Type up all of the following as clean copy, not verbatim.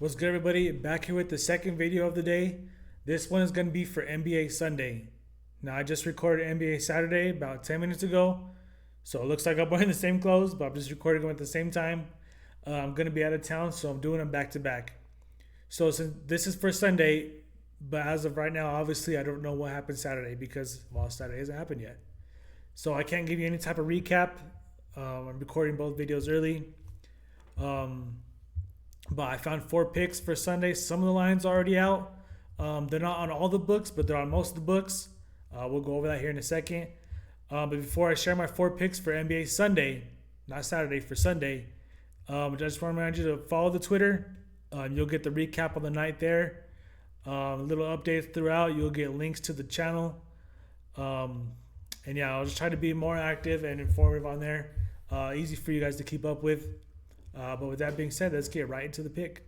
What's good, everybody? Back here with the second video of the day. This one is going to be for NBA Sunday. Now, I just recorded NBA Saturday about 10 minutes ago. So it looks like I'm wearing the same clothes, but I'm just recording them at the same time. I'm going to be out of town, so I'm doing them back to back. So since this is for Sunday, but as of right now, obviously, I don't know what happened Saturday because, well, Saturday hasn't happened yet. So I can't give you any type of recap. I'm recording both videos early. Um, But I found 4 picks for Sunday. Some of the lines are already out. They're not on all the books, but they're on most of the books. We'll go over that here in a second. But before I share my 4 picks for NBA Sunday, not Saturday, for Sunday, I just want to remind you to follow the Twitter. You'll get the recap of the night there. Little updates throughout. You'll get links to the channel. And yeah, I'll just try to be more active and informative on there. Easy for you guys to keep up with. But with that being said, let's get right into the pick.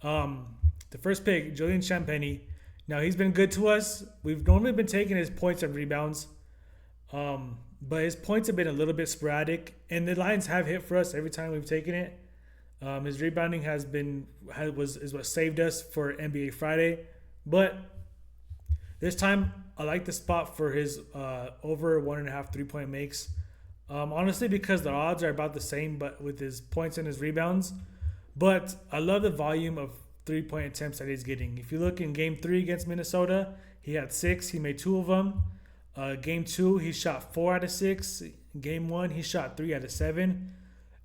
The first pick, Julian Champagnie. Now, he's been good to us. We've normally been taking his points and rebounds. But his points have been a little bit sporadic. And the lines have hit for us every time we've taken it. His rebounding is what saved us for NBA Friday. But this time, I like the spot for his over 1.5 3-point makes. Honestly, because the odds are about the same, but with his points and his rebounds. But I love the volume of 3-point attempts that he's getting. If you look in Game 3 against Minnesota, he had 6. He made 2 of them. Game 2, he shot 4 out of 6. Game 1, he shot 3 out of 7.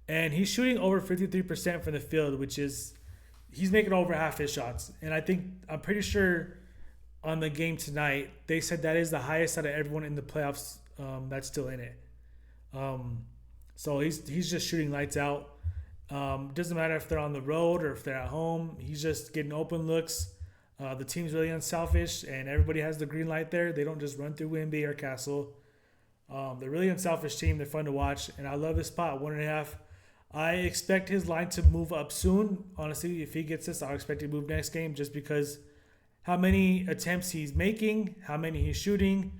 And he's shooting over 53% from the field, which is, he's making over half his shots. And I'm pretty sure on the game tonight, they said that is the highest out of everyone in the playoffs that's still in it. So he's just shooting lights out. Doesn't matter if they're on the road or if they're at home. He's just getting open looks. The team's really unselfish, and everybody has the green light there. They don't just run through Wemby or Castle. They're really unselfish team. They're fun to watch, and I love this spot, 1.5. I expect his line to move up soon. Honestly, if he gets this, I'll expect him to move next game just because how many attempts he's making, how many he's shooting.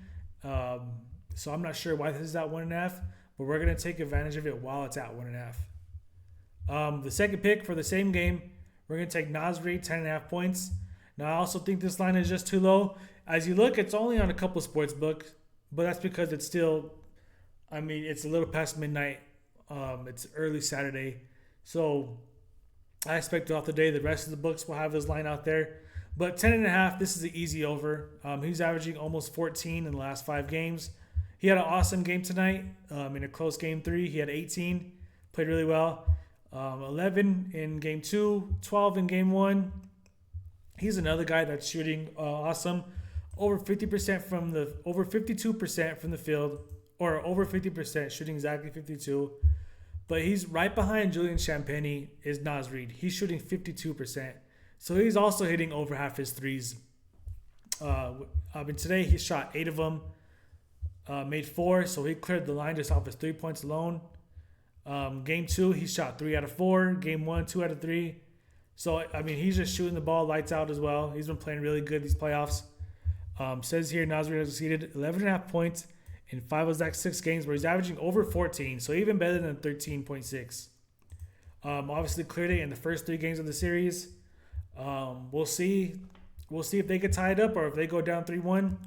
So I'm not sure why this is at 1.5. But we're going to take advantage of it while it's at 1.5. The second pick for the same game, we're going to take Naz Reid, 10.5 points. Now, I also think this line is just too low. As you look, it's only on a couple sports books, but that's because it's still, it's a little past midnight. It's early Saturday. So I expect throughout the day, the rest of the books will have this line out there. But 10.5, this is an easy over. He's averaging almost 14 in the last 5 games. He had an awesome game tonight. In a close game 3, he had 18. Played really well. 11 in game 2, 12 in game 1. He's another guy that's shooting awesome. Over 52% from the field, or over 50%, shooting exactly 52. But he's right behind Julian Champagnie is Naz Reid. He's shooting 52%. So he's also hitting over half his threes. Today he shot 8 of them. Made 4, so he cleared the line just off his 3 points alone. Game 2, he shot 3 out of 4. Game 1, 2 out of 3. So, he's just shooting the ball lights out as well. He's been playing really good these playoffs. Says here, Naz Reid has exceeded 11.5 points in 5 of his 6 games where he's averaging over 14, so even better than 13.6. Obviously cleared it in the first 3 games of the series. We'll see if they get tied up or if they go down 3-1.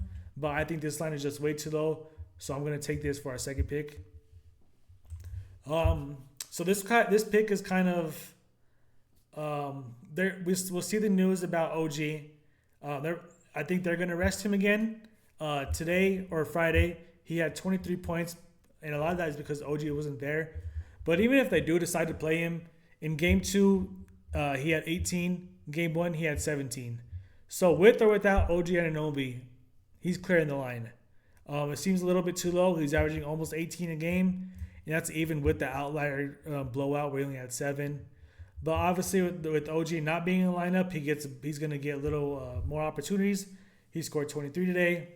But I think this line is just way too low, so I'm going to take this for our second pick. So this pick is kind of we'll see the news about OG. I think they're going to rest him again today or Friday. He had 23 points, and a lot of that is because OG wasn't there. But even if they do decide to play him in game 2, he had 18. Game 1, he had 17. So with or without OG Anunoby, he's clearing the line. It seems a little bit too low. He's averaging almost 18 a game, and that's even with the outlier blowout where he only had 7. But obviously, with OG not being in the lineup, he's going to get a little more opportunities. He scored 23 today,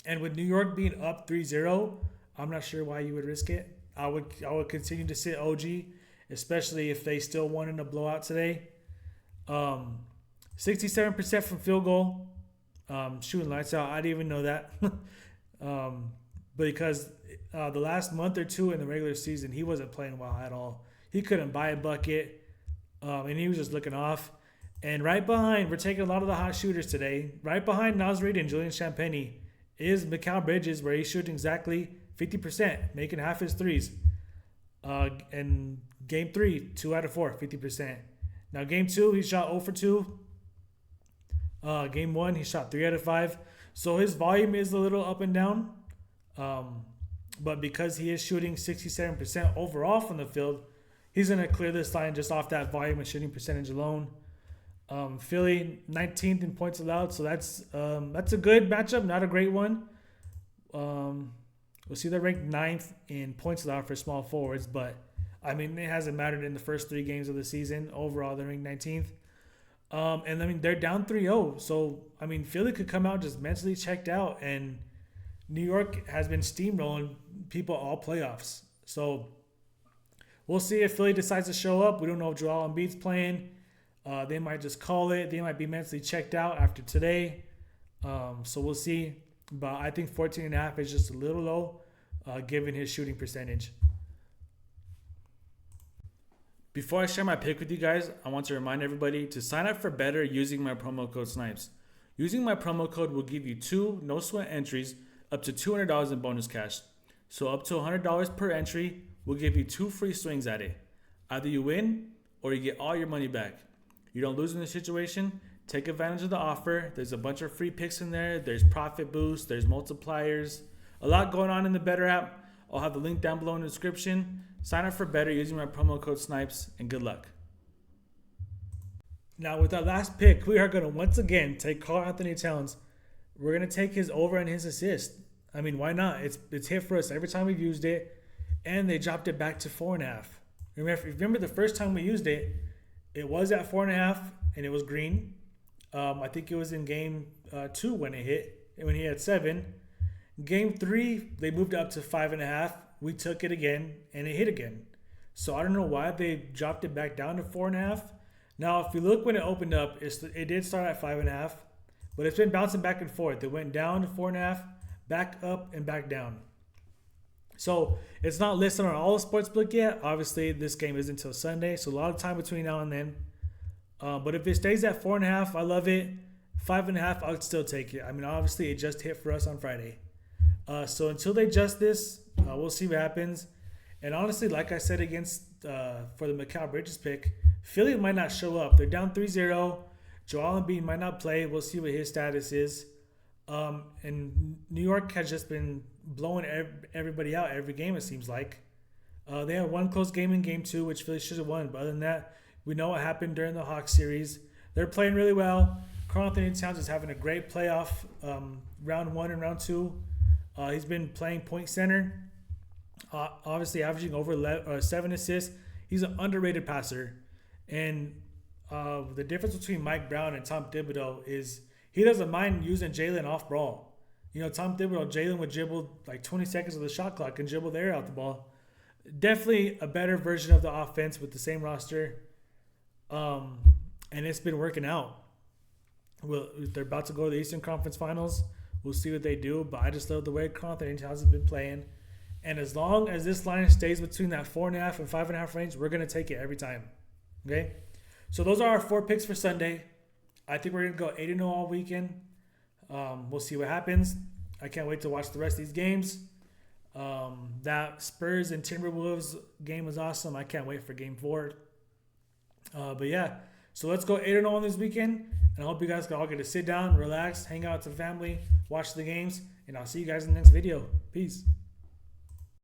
and with New York being up 3-0, I'm not sure why you would risk it. I would continue to sit OG, especially if they still won in a blowout today. 67% from field goal. Shooting lights out. I didn't even know that. Because the last month or two in the regular season, he wasn't playing well at all. He couldn't buy a bucket. and he was just looking off. And right behind, we're taking a lot of the hot shooters today. Right behind Nas Reed and Julian Champagny is Mikal Bridges, where he's shooting exactly 50%, making half his threes. And game 3, 2 out of 4, 50%. Now game 2, he shot 0 for 2. Game 1, he shot 3 out of 5. So his volume is a little up and down. But because he is shooting 67% overall from the field, he's going to clear this line just off that volume and shooting percentage alone. Philly 19th in points allowed, so that's a good matchup, not a great one. We'll see they're ranked 9th in points allowed for small forwards, but I mean it hasn't mattered in the first 3 games of the season. Overall, they're ranked 19th. And I mean they're down 3-0, so I mean Philly could come out just mentally checked out, and New York has been steamrolling people all playoffs. So we'll see if Philly decides to show up. We don't know if Joel Embiid's playing. They might just call it. They might be mentally checked out after today. So we'll see. But I think 14.5 is just a little low given his shooting percentage. Before I share my pick with you guys, I want to remind everybody to sign up for better using my promo code SNIPES. Using my promo code will give you 2 no-sweat entries up to $200 in bonus cash. So up to $100 per entry will give you 2 free swings at it. Either you win or you get all your money back. You don't lose in this situation. Take advantage of the offer. There's a bunch of free picks in there. There's profit boosts. There's multipliers. A lot going on in the Better app. I'll have the link down below in the description. Sign up for Better using my promo code SNIPES, and good luck. Now with our last pick, we are going to once again take Karl Anthony Towns. We're going to take his over and his assist. I mean, why not? It's hit for us every time we've used it, and they dropped it back to 4.5. Remember the first time we used it, it was at 4.5 and it was green. I think it was in game 2 when it hit, when he had 7. Game 3, they moved up to 5.5. We took it again and it hit again. So I don't know why they dropped it back down to 4.5. Now, if you look when it opened up, it did start at 5.5, but it's been bouncing back and forth. It went down to 4.5, back up and back down. So it's not listed on all the sportsbook yet. Obviously, this game isn't until Sunday, so a lot of time between now and then. But if it stays at 4.5, I love it. 5.5, I would still take it. I mean, obviously, it just hit for us on Friday. So until they adjust this, we'll see what happens. And honestly, like I said for the Mikal Bridges pick, Philly might not show up. They're down 3-0. Joel Embiid might not play. We'll see what his status is. And New York has just been blowing everybody out every game, it seems like. They had one close game in game 2, which Philly should have won. But other than that, we know what happened during the Hawks series. They're playing really well. Karl Anthony Towns is having a great playoff round 1 and round 2. He's been playing point center, obviously averaging over 7 assists. He's an underrated passer. And the difference between Mike Brown and Tom Thibodeau is he doesn't mind using Jalen off ball. You know, Tom Thibodeau, Jalen would dribble like 20 seconds of the shot clock and dribble the air out the ball. Definitely a better version of the offense with the same roster. And it's been working out. Well, they're about to go to the Eastern Conference Finals. We'll see what they do. But I just love the way Karl Anthony Towns has been playing. And as long as this line stays between that 4.5 and 5.5 range, we're going to take it every time. Okay? So those are our 4 picks for Sunday. I think we're going to go 8-0 all weekend. We'll see what happens. I can't wait to watch the rest of these games. That Spurs and Timberwolves game was awesome. I can't wait for game 4. But yeah, so let's go 8-0 on this weekend. And I hope you guys can all get to sit down, relax, hang out with the family, watch the games. And I'll see you guys in the next video. Peace.